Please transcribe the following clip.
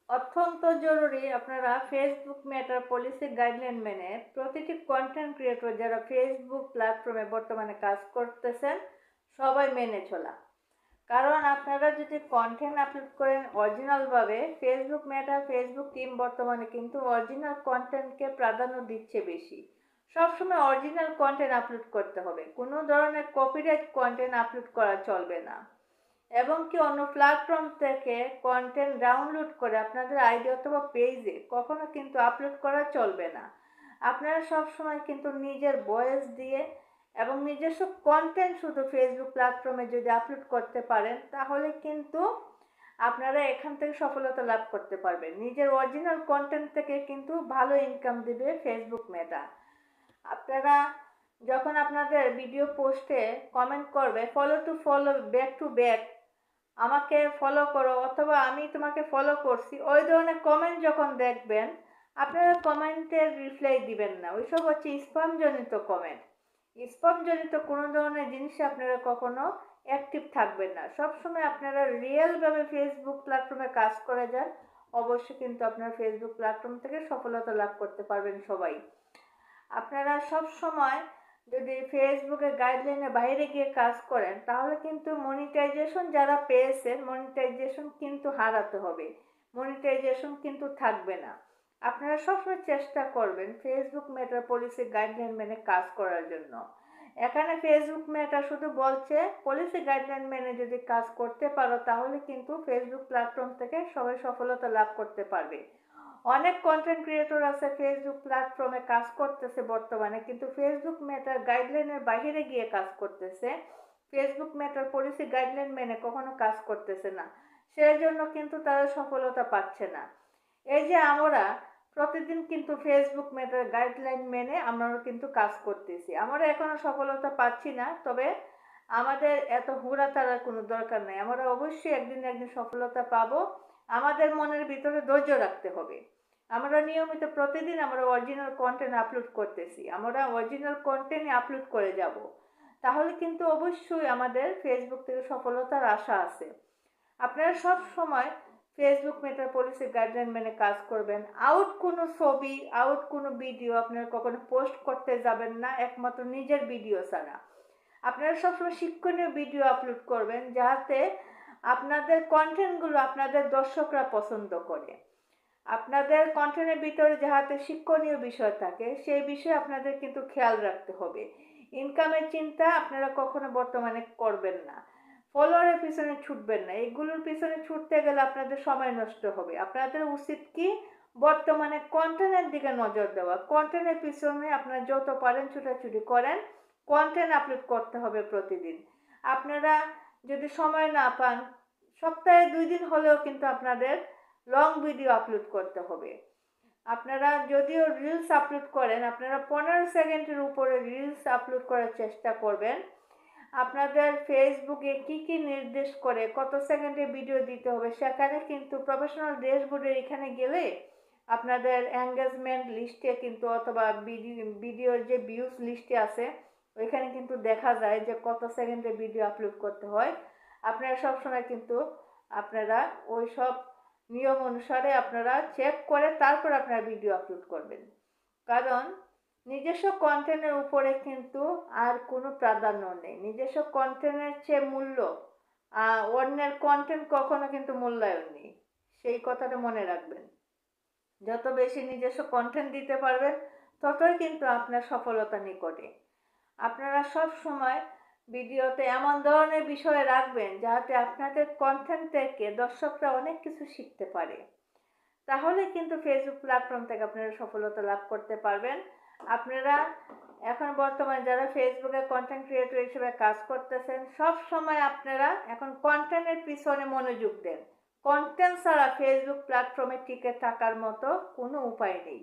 অত্যন্ত জরুরি আপনারা ফেসবুক মেটার পলিসি গাইডলাইন মেনে প্রতিটি কন্টেন্ট ক্রিয়েটর যারা ফেসবুক প্ল্যাটফর্মে বর্তমানে কাজ করতেছেন সবাই মেনে চলা। কারণ আপনারা যদি কন্টেন্ট আপলোড করেন অরিজিনালভাবে, ফেসবুক মেটা ফেসবুক টিম বর্তমানে কিন্তু অরিজিনাল কন্টেন্টকে প্রাধান্য দিচ্ছে বেশি। সবসময় অরিজিনাল কন্টেন্ট আপলোড করতে হবে, কোনো ধরনের কপিরাইট কন্টেন্ট আপলোড করা চলবে না। এবং কি অন্য প্ল্যাটফর্ম থেকে কন্টেন্ট ডাউনলোড করে আপনাদের আইডি অথবা পেজে কখনো কিন্তু আপলোড করা চলবে না। আপনারা সবসময় কিন্তু নিজের ভয়েস দিয়ে এবং নিজস্ব কন্টেন্ট শুধু ফেসবুক প্ল্যাটফর্মে যদি আপলোড করতে পারেন তাহলে কিন্তু আপনারা এখান থেকে সফলতা লাভ করতে পারবেন। নিজের অরিজিনাল কন্টেন্ট থেকে কিন্তু ভালো ইনকাম দিবে ফেসবুক মেটা। আপনারা যখন আপনাদের ভিডিও পোস্টে কমেন্ট করবে follow to follow, back to back, আমাকে ফলো করো অথবা আমি তোমাকে ফলো করছি, ওই ধরনের কমেন্ট যখন দেখবেন আপনারা কমেন্টের রিপ্লাই দিবেন না। ওইসব হচ্ছে স্প্যামজনিত কমেন্ট। স্প্যামজনিত কোনো ধরনের জিনিসে আপনারা কখনো অ্যাক্টিভ থাকবেন না। সবসময় আপনারা রিয়েলভাবে ফেসবুক প্ল্যাটফর্মে কাজ করে যান, অবশ্যই কিন্তু আপনারা ফেসবুক প্ল্যাটফর্ম থেকে সফলতা লাভ করতে পারবেন সবাই। আপনারা সব সময় যদি ফেসবুকের গাইডলাইনের বাইরে গিয়ে কাজ করেন তাহলে কিন্তু মনিটাইজেশন যারা পেয়েছেন মনিটাইজেশন কিন্তু হারাতে হবে, মনিটাইজেশন কিন্তু থাকবে না। আপনারা সবসময় চেষ্টা করবেন ফেসবুক মেটার পলিসি গাইডলাইন মেনে কাজ করার জন্য। এখানে ফেসবুক মেটা শুধু বলছে পলিসি গাইডলাইন মেনে যদি কাজ করতে পারো তাহলে কিন্তু ফেসবুক প্ল্যাটফর্ম থেকে সবাই সফলতা লাভ করতে পারবে। অনেক কন্টেন্ট ক্রিয়েটর আছে ফেসবুক প্ল্যাটফর্মে কাজ করতেছে বর্তমানে, কিন্তু ফেসবুক মেটার গাইডলাইনের বাইরে গিয়ে কাজ করতেছে, ফেসবুক মেটার পলিসি গাইডলাইন মেনে কখনো কাজ করতেছে না, সেই জন্য কিন্তু তারা সফলতা পাচ্ছে না। এই যে আমরা প্রতিদিন কিন্তু ফেসবুক মেটার গাইডলাইন মেনে আমরা কিন্তু কাজ করতেছি, আমরা এখনো সফলতা পাচ্ছি না, তবে আমাদের এত হুড়া তাড়ার কোনো দরকার নেই, আমরা অবশ্যই একদিন একদিন সফলতা পাবো। আমাদের মনের ভিতরে ধৈর্য রাখতে হবে। আমরা নিয়মিত প্রতিদিন আমরা অরিজিনাল কন্টেন্ট আপলোড করতেছি, আমরা অরিজিনাল কন্টেন্ট আপলোড করে যাব, তাহলে কিন্তু অবশ্যই আমাদের ফেসবুক থেকে সফলতার আশা আছে। আপনারা সব সময় ফেসবুক মেটার পলিসি গাইডলাইন মেনে কাজ করবেন। আউট কোনো ছবি, আউট কোনো ভিডিও আপনারা কখনো পোস্ট করতে যাবেন না, একমাত্র নিজের ভিডিও ছাড়া। আপনারা সবসময় শিক্ষণীয় ভিডিও আপলোড করবেন যাতে আপনাদের কন্টেন্টগুলো আপনাদের দর্শকরা পছন্দ করে। আপনাদের কন্টেন্টের ভিতরে যাতে শিক্ষণীয় বিষয় থাকে সেই বিষয়ে আপনাদের কিন্তু খেয়াল রাখতে হবে। ইনকামের চিন্তা আপনারা কখনো বর্তমানে করবেন না, ফলোয়ারের পিছনে ছুটবেন না, এগুলোর পিছনে ছুটতে গেলে আপনাদের সময় নষ্ট হবে। আপনাদের উচিত কি বর্তমানে কন্টেন্টের দিকে নজর দেওয়া, কন্টেন্টের পিছনে আপনারা যত পারেন ছুটাছুটি করেন, কন্টেন্ট আপলোড করতে হবে প্রতিদিন। আপনারা যদি সময় না পান সপ্তাহে 2 দিন হলেও কিন্তু আপনাদের লং ভিডিও আপলোড করতে হবে। আপনারা যদিও রিলস আপলোড করেন আপনারা 15 সেকেন্ডের উপরে রিলস আপলোড করার চেষ্টা করবেন। আপনাদের ফেসবুকে কি নির্দেশ করে কত সেকেন্ডে ভিডিও দিতে হবে সেখানে কিন্তু প্রফেশনাল ড্যাশবোর্ডের এখানে গেলে আপনাদের এঙ্গেজমেন্ট লিস্টে কিন্তু অথবা ভিডিওর যে ভিউজ লিস্টে আছে ওইখানে কিন্তু দেখা যায় যে কত সেকেন্ডে ভিডিও আপলোড করতে হয়। আপনারা সবসময় কিন্তু আপনারা ওই সব নিয়ম অনুসারে আপনারা চেক করে তারপর আপনারা ভিডিও আপলোড করবেন। কারণ নিজস্ব কন্টেন্টের উপরে কিন্তু আর কোনো প্রাধান্য নেই, নিজস্ব কন্টেন্টের চেয়ে মূল্য অন্যের কন্টেন্ট কখনো কিন্তু মূল্যায়ন নেই, সেই কথাটা মনে রাখবেন। যত বেশি নিজস্ব কন্টেন্ট দিতে পারবেন ততই কিন্তু আপনার সফলতা নিকটে। আপনারা সব সময় ভিডিওতে এমন ধরনের বিষয় রাখবেন যাতে আপনাদের কন্টেন্ট থেকে দর্শকরা অনেক কিছু শিখতে পারে, তাহলে কিন্তু ফেসবুক প্ল্যাটফর্ম থেকে আপনারা সফলতা লাভ করতে পারবেন। আপনারা এখন বর্তমানে যারা ফেসবুকে কন্টেন্ট ক্রিয়েটর হিসেবে কাজ করতেছেন সব সময় আপনারা এখন কন্টেন্টের পিছনে মনোযোগ দেন। কন্টেন্ট ছাড়া ফেসবুক প্ল্যাটফর্মে টিকে থাকার মতো কোনো উপায় নেই।